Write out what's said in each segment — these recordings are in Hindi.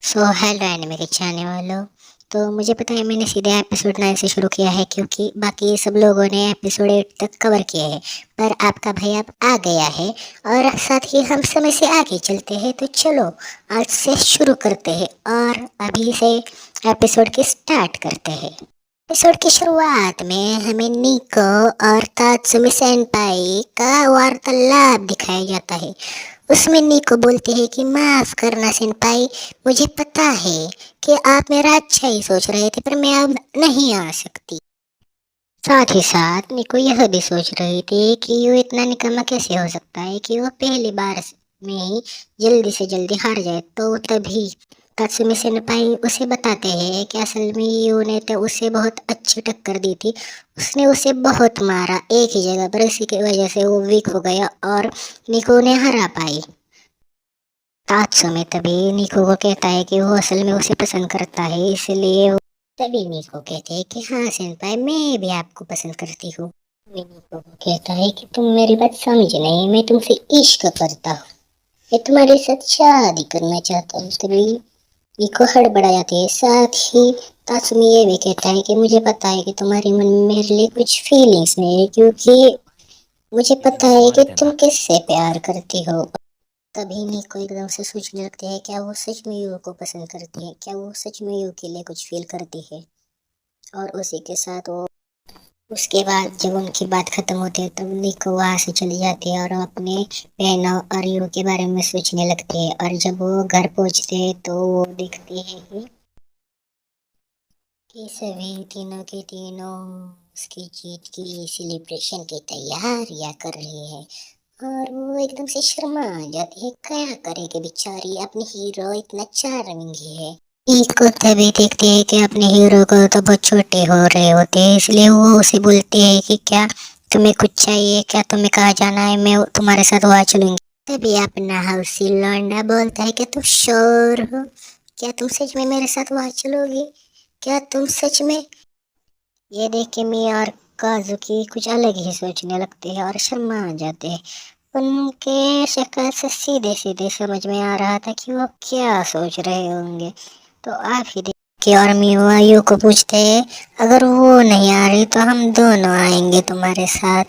हेलो एनिमे के चाहने वालों। तो मुझे पता है मैंने सीधे एपिसोड 9 से शुरू किया है क्योंकि बाकी सब लोगों ने एपिसोड 8 तक कवर किए हैं। पर आपका भाई अब आ गया है और साथ ही हम समय से आगे चलते हैं। तो चलो आज से शुरू करते हैं और अभी से एपिसोड की स्टार्ट करते हैं। एपिसोड की शुरुआत में हमें निको और तात्सुमी सेनपाई का वार्तालाप दिखाया जाता है। उसमें निको बोलती है कि माफ करना सेनपाई, मुझे पता है कि आप मेरा अच्छा ही सोच रहे थे पर मैं अब नहीं आ सकती। साथ ही साथ निको यह भी सोच रही थी कि वो इतना निकम्मा कैसे हो सकता है कि वो पहली बार में ही जल्दी से जल्दी हार जाए। तो तभी तात्सुमी सेनपाई उसे बताते हैं कि असल में यू ने तो उसे बहुत अच्छी टक्कर दी थी। उसने उसे बहुत मारा एक ही जगह पर, इसी की वजह से वो वीक हो गया और निको ने हरा पाई। तात्सुमी तभी निको को कहता है कि वो असल में उसे पसंद करता है, इसलिए वो तभी निको कहते हैं कि हाँ सेनपाई, मैं भी आपको पसंद करती हूँ। निको को कहता है कि तुम मेरी बात समझे नहीं, मैं तुमसे इश्क करता हूँ, मैं तुम्हारे साथ शादी करना चाहता हूँ। तभी निको हड़बड़ा जाती है। साथ ही तात्सुमी ये भी कहता है कि मुझे पता है कि तुम्हारे मन में मेरे लिए कुछ फीलिंग्स नहीं है, क्योंकि मुझे पता है कि तुम किससे प्यार करती हो। तभी निको एकदम से सोचने लगते हैं, क्या वो सच में यू को पसंद करती है, क्या वो सच में यू के लिए कुछ फील करती है। और उसी के साथ वो उसके बाद जब उनकी बात खत्म होती है तब निको वहां से चली जाती है और वो अपने बहनों और यू के बारे में सोचने लगती है। और जब वो घर पहुंचते हैं तो वो देखती है कि सभी तीनों के तीनों उसकी जीत की सेलिब्रेशन की तैयारियां कर रही है। और वो एकदम से शर्मा जाती है, क्या करेगी बेचारी, अपनी हीरो इतना चार्मिंग है। इसको तभी देखते हैं कि अपने हीरो को तो बहुत छोटे हो रहे होते हैं, इसलिए वो उसे बोलते हैं कि क्या तुम्हें कुछ चाहिए, क्या तुम्हें कहाँ जाना है, मैं तुम्हारे साथ वहाँ चलूंगी। तभी अपना हाउसी लौंडा बोलता है कि तुम श्योर हो, क्या तुम सच में मेरे साथ वहाँ चलोगी, क्या तुम सच में। ये देख के मी और काजुकी कुछ अलग ही सोचने लगते हैं और शर्मा जाते हैं। उनके शक्ल से सीधे सीधे समझ में आ रहा था कि वो क्या सोच रहे होंगे। तो आप ही देखिए, और मीवायू को पूछते हैं अगर वो नहीं आ रही तो हम दोनों आएंगे तुम्हारे साथ।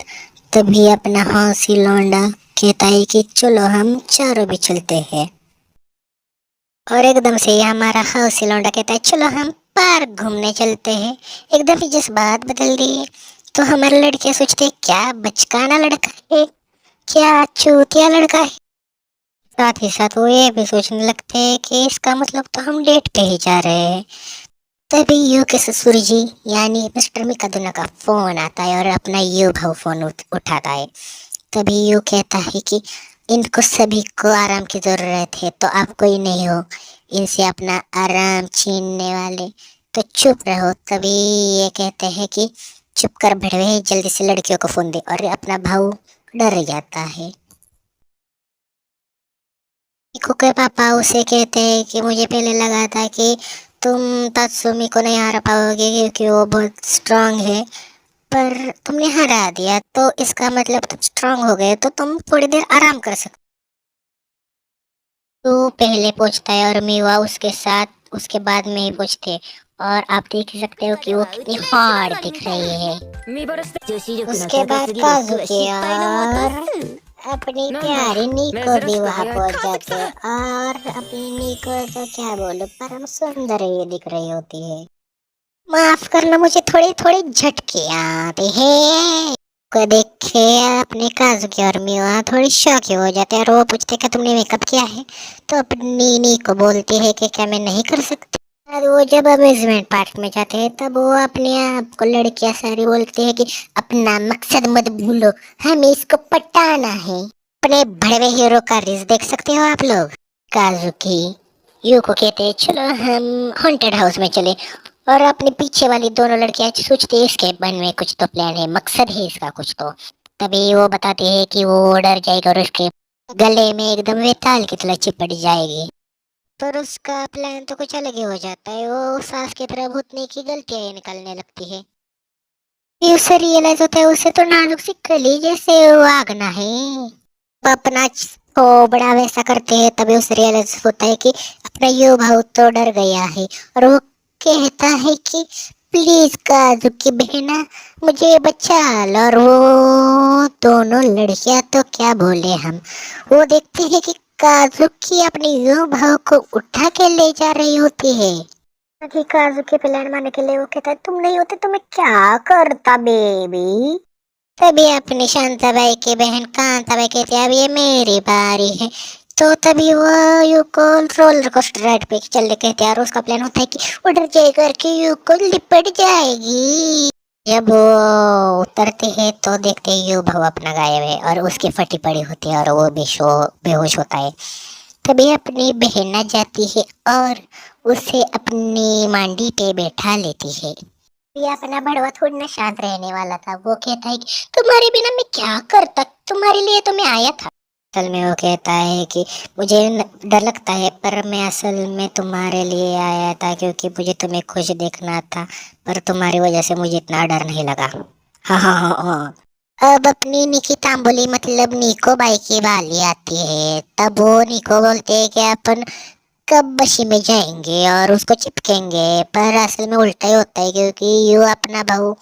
तभी अपना हौसी लौंडा कहता है कि चलो हम चारों भी चलते हैं। और एकदम से ही हमारा हौसी लौंडा कहता है चलो हम पार्क घूमने चलते हैं। एकदम ही जज्बात बदल दिए। तो हमारे लड़के सोचते हैं, क्या बचकाना लड़का है, क्या चूतिया लड़का है। साथ ही साथ वो ये भी सोचने लगते हैं कि इसका मतलब तो हम डेट पे ही जा रहे हैं। तभी यू के ससुर जी यानी मिस्टर मिकादोना का फोन आता है और अपना यू भाव फोन उठाता है। तभी यू कहता है कि इनको सभी को आराम की जरूरत है, तो आप कोई नहीं हो इनसे अपना आराम छीनने वाले, तो चुप रहो। तभी ये कहते हैं कि चुप कर भड़वे, जल्दी से लड़कियों को फोन दे। और अपना भाऊ डर जाता है। निको के पापा उसे कहते हैं कि मुझे पहले लगा था कि तुम तात्सुमी को नहीं हरा पाओगे क्योंकि वो बहुत स्ट्रांग है, पर तुमने हरा दिया तो इसका मतलब तुम स्ट्रांग हो गए, तो तुम थोड़ी देर आराम कर सकते। तो पहले पहुंचता है और मीवा उसके साथ उसके बाद में ही पहुंचते। और आप देख ही सकते हो कि वो कितनी हार्ड दिख रही है। उसके बाद काजुकी और अपनी प्यारी नीको भी वहां पहुंच जाते हैं और अपनी नीको तो क्या बोलो, परम सुंदर ये दिख रही होती है। माफ करना, मुझे थोड़ी थोड़ी झटके आते हैं। को देख के अपने काजुकी और मीवा थोड़ी शौकी हो जाते हैं और वो पूछते क्या तुमने मेकअप किया है। तो अपनी नीको बोलती है कि क्या मैं नहीं कर सकती। और वो जब अम्यूजमेंट पार्क में जाते हैं तब वो अपने आप को लड़कियां सारी बोलती है कि अपना मकसद मत भूलो, हमें इसको पटाना है। अपने बड़े हीरो का रिस देख सकते हो आप लोग। काजुकी यू को कहते हैं चलो हम हॉन्टेड हाउस में चले। और अपने पीछे वाली दोनों लड़कियां सोचती है इसके मन में कुछ तो प्लान है, मकसद है इसका कुछ तो। तभी वो बताती है कि वो डर जाएगा और उसके गले में एकदम वेताल की तरह चिपट जाएगी। पर उसका प्लान तो कुछ अलग ही हो जाता है, वो सास की तरह भूतने की गलतियां ही निकलने लगती है। ये उसे रियलाइज होता है उसे तो नाजुक सी कली जैसे वागना है। वो अपना तो बड़ा वैसा करते हैं, तभी उसे रियलाइज होता है कि अपना यो भाव तो डर गया है, और वो कहता है कि प्लीज काजू की बहना मुझे बचा लो। और वो दोनों लड़कियां तो क्या बोले हम, वो देखते हैं कि काजू की अपनी यो भाव को उठा के ले जा रही होती है। कि काजू के प्लान मारने के लिए वो कहता है तुम नहीं होते तो मैं क्या करता बेबी। तभी अपनी शांताबाई की बहन कांताबाई कहती है अब ये मेरी बारी है। तो तभी वो यू को रोलर कोस्टर राइड पे चलने कहते हैं, और उसका प्लान होता है कि उधर जाए करके यू को लिपट जाएगी। जब वो उतरते हैं तो देखते हैं यू भाव अपना गायब है और उसकी फटी पड़ी होती है और वो बेहोश होता है। तभी अपनी बहन आ जाती है और उसे अपनी मांडी पे बैठा लेती है। ये अपना बड़वा थोड़ी ना शांत रहने वाला था, वो कहता है कि तुम्हारे बिना मैं क्या करता, तुम्हारे लिए तो मैं आया था। असल में वो कहता है कि मुझे डर लगता है, पर मैं असल में तुम्हारे लिए आया था क्योंकि मुझे तुम्हें खुश देखना था, पर तुम्हारी वजह से मुझे इतना डर नहीं लगा। हाँ हाँ हाँ हाँ। अब अपनी निकी तांबुली मतलब निको बाई की बारी आती है, तब वो निको बोलते हैं कि अपन कब बशी में जाएंगे और उसको चिपकेंगे, पर असल में उल्टा ही होता है क्योंकि यू अपना बहू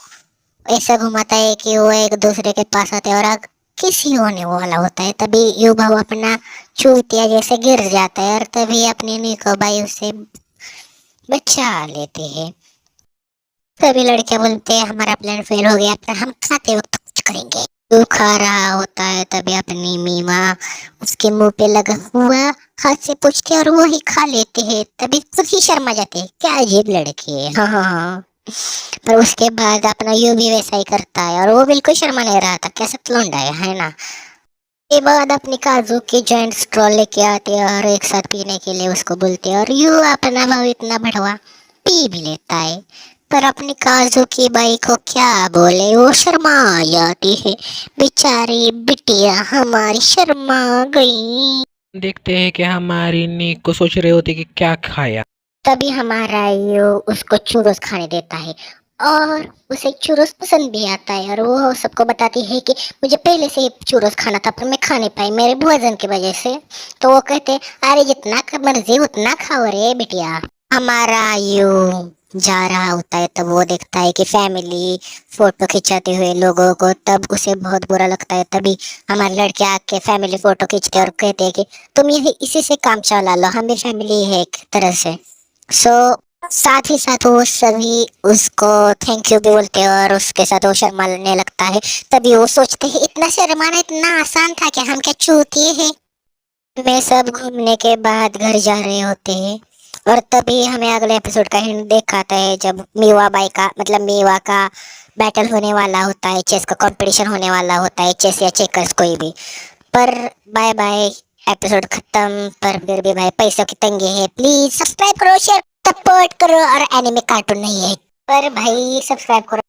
ऐसा घुमाता है कि वो एक दूसरे के पास आते हैं और आग किसी होने वाला होता है। तभी यू बहू अपना चूतिया जैसे गिर जाता है और तभी अपनी निको बाई उसे बचा लेते हैं। सभी लड़के बोलते हैं हमारा प्लान फेल हो गया, पर हम खाते वक्त कुछ करेंगे। तू खा रहा होता है तभी अपनी मीमा उसके मुंह पे लगा हुआ हाथ से पूछते और वो ही खा लेते हैं, तभी खुद ही शर्मा जाते हैं, क्या अजीब लड़के है। हाँ हाँ हाँ। पर उसके बाद अपना यू भी वैसा ही करता है और वो बिल्कुल शर्मा नहीं रहा था, कैसे लौंडा है ना। के बाद अपनी काजू की जॉइंट स्ट्रॉ लेके आते हैं और एक साथ पीने के लिए उसको बोलते हैं, और यू अपना भाव इतना बढ़वा पी भी लेता है, पर अपनी काजू की बाई को क्या बोले, वो शर्मा जाती है। बेचारी बिटिया हमारी शर्मा गई। देखते हैं कि हमारी नीक को सोच रहे होते कि क्या खाया। तभी हमारा यू उसको चूरस खाने देता है और उसे चूरस पसंद भी आता है, और वो सबको बताती है कि मुझे पहले से ही चूरस खाना था पर मैं खा नहीं पाई मेरे भोजन की वजह से। तो वो कहते अरे जितना मर्जी उतना खाओ रे बिटिया। हमारा यू जा रहा होता है तब वो देखता है कि फैमिली फोटो खिंचाते हुए लोगों को, तब उसे बहुत बुरा लगता है। तभी हमारे लड़के आके फैमिली फोटो खींचते और कहते हैं कि तुम यही इसी से काम चला लो, हम भी फैमिली है एक तरह से। सो साथ ही साथ वो सभी उसको थैंक यू भी बोलते हैं और उसके साथ वो शर्माने लगता है। तभी वो सोचते हैं इतना शर्माना इतना आसान था कि हम क्या चूतिए हैं। वे सब घूमने के बाद घर जा रहे होते हैं और तभी हमें अगले एपिसोड का हिंट दिखाता है जब मीवा बाई का मतलब मीवा का बैटल होने वाला होता है, चेस का कंपटीशन होने वाला होता है, चेस या चेकर्स कोई भी। पर बाय बाय, एपिसोड खत्म। पर फिर भी भाई पैसों की तंगी है, प्लीज सब्सक्राइब करो, शेयर सपोर्ट करो, और एनिमे कार्टून नहीं है पर भाई सब्सक्राइब करो।